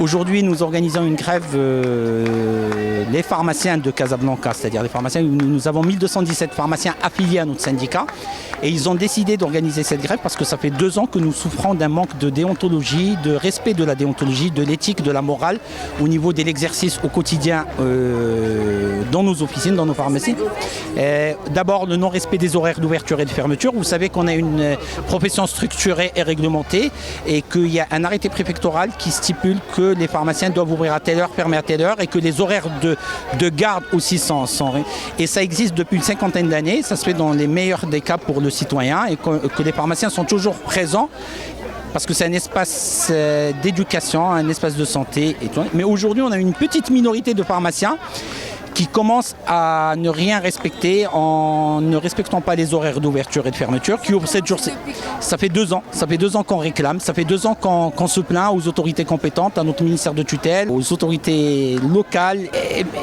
Aujourd'hui, nous organisons une grève, les pharmaciens de Casablanca, c'est-à-dire les pharmaciens. Nous avons 1217 pharmaciens affiliés à notre syndicat et ils ont décidé d'organiser cette grève parce que ça fait 2 ans que nous souffrons d'un manque de déontologie, de respect de la déontologie, de l'éthique, de la morale au niveau de l'exercice au quotidien dans nos officines, dans nos pharmacies. D'abord, le non-respect des horaires d'ouverture et de fermeture. Vous savez qu'on a une profession structurée et réglementée et qu'il y a un arrêté préfectoral qui stipule que les pharmaciens doivent ouvrir à telle heure, fermer à telle heure et que les horaires de garde aussi sont. Et ça existe depuis une 50aine d'années. Ça se fait dans les meilleurs des cas pour le citoyen et que les pharmaciens sont toujours présents parce que c'est un espace d'éducation, un espace de santé et tout. Mais aujourd'hui, on a une petite minorité de pharmaciens qui commencent à ne rien respecter en ne respectant pas les horaires d'ouverture et de fermeture, qui ouvrent 7 jours. Ça fait 2 ans. Ça fait 2 ans qu'on réclame. Ça fait 2 ans qu'on se plaint aux autorités compétentes, à notre ministère de tutelle, aux autorités locales.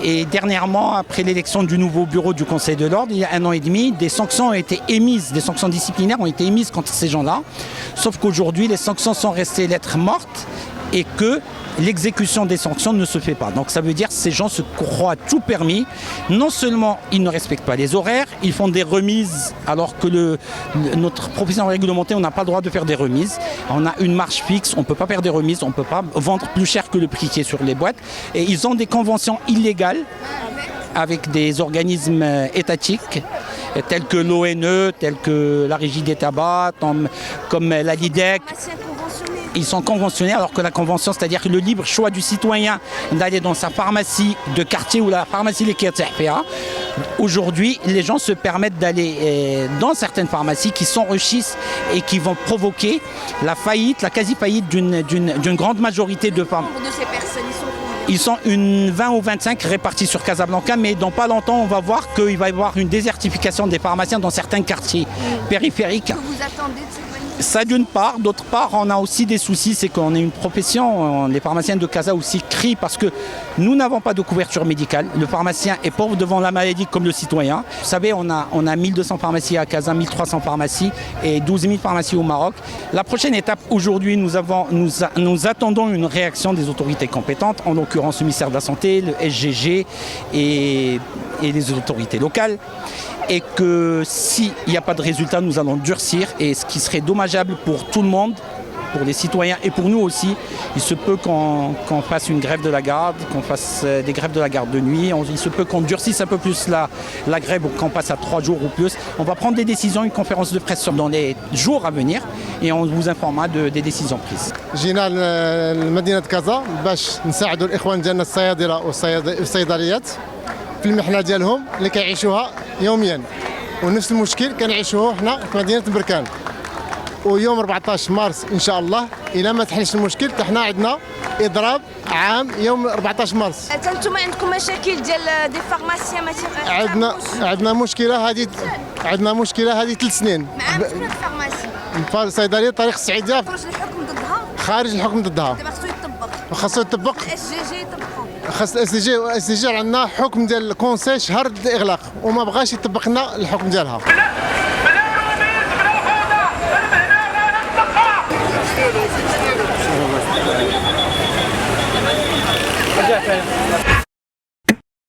Et dernièrement, après l'élection du nouveau bureau du Conseil de l'Ordre, il y a 1 an et demi, des sanctions ont été émises, des sanctions disciplinaires ont été émises contre ces gens-là. Sauf qu'aujourd'hui, les sanctions sont restées lettres mortes et que l'exécution des sanctions ne se fait pas. Donc ça veut dire que ces gens se croient tout permis. Non seulement ils ne respectent pas les horaires, ils font des remises alors que notre profession réglementée, on n'a pas le droit de faire des remises. On a une marge fixe, on ne peut pas faire des remises, on ne peut pas vendre plus cher que le prix qui est sur les boîtes. Et ils ont des conventions illégales avec des organismes étatiques tels que l'ONE, tels que la Régie des tabacs, comme la LIDEC. Ils sont conventionnés alors que la convention, c'est-à-dire le libre choix du citoyen d'aller dans sa pharmacie de quartier ou la pharmacie Les Kertehpea. Aujourd'hui, les gens se permettent d'aller dans certaines pharmacies qui s'enrichissent et qui vont provoquer la faillite, la quasi-faillite d'une grande majorité de pharmacies. Ils sont une 20 ou 25 répartis sur Casablanca, mais dans pas longtemps, on va voir qu'il va y avoir une désertification des pharmaciens dans certains quartiers périphériques. Que vous attendez de cette Ça d'une part. D'autre part, on a aussi des soucis, c'est qu'on est une profession, les pharmaciens de Casa aussi crient parce que nous n'avons pas de couverture médicale. Le pharmacien est pauvre devant la maladie comme le citoyen. Vous savez, on a 1200 pharmacies à Casa, 1300 pharmacies et 12 000 pharmacies au Maroc. La prochaine étape, aujourd'hui, nous attendons une réaction des autorités compétentes, en l'occurrence le ministère de la Santé, le SGG et les autorités locales. Et que s'il n'y a pas de résultat, nous allons durcir. Et ce qui serait dommageable pour tout le monde, pour les citoyens et pour nous aussi, il se peut qu'on fasse une grève de la garde, qu'on fasse des grèves de la garde de nuit. Il se peut qu'on durcisse un peu plus la grève ou qu'on passe à 3 jours ou plus. On va prendre des décisions, une conférence de presse dans les jours à venir et on vous informera des décisions prises. جينا لمدينة كازا باش نساعدوا الإخوان ديالنا الصيادلة والصيدليات في المحنة ديالهم اللي كيعيشوها يوميا ونفس المشكل كنعيشوه حنا في مدينة بركان ويوم 14 مارس ان شاء الله الى ما تحلش المشكل حنا عندنا اضراب عام يوم 14 مارس. انتم عندكم مشاكل ديال دي فارماسيان ما عندنا مشكله هذه 3 سنين مع شكون الفارماسي؟ صيدليه طريق السعيديه خارج الحكم ضدها خارج الحكم ضدها دابا خاصو يطبق الاس جي يطبقوا خاص الاس جي عندنا حكم ديال الكونسي شهر الاغلاق وما بغاش يطبق لنا الحكم ديالها.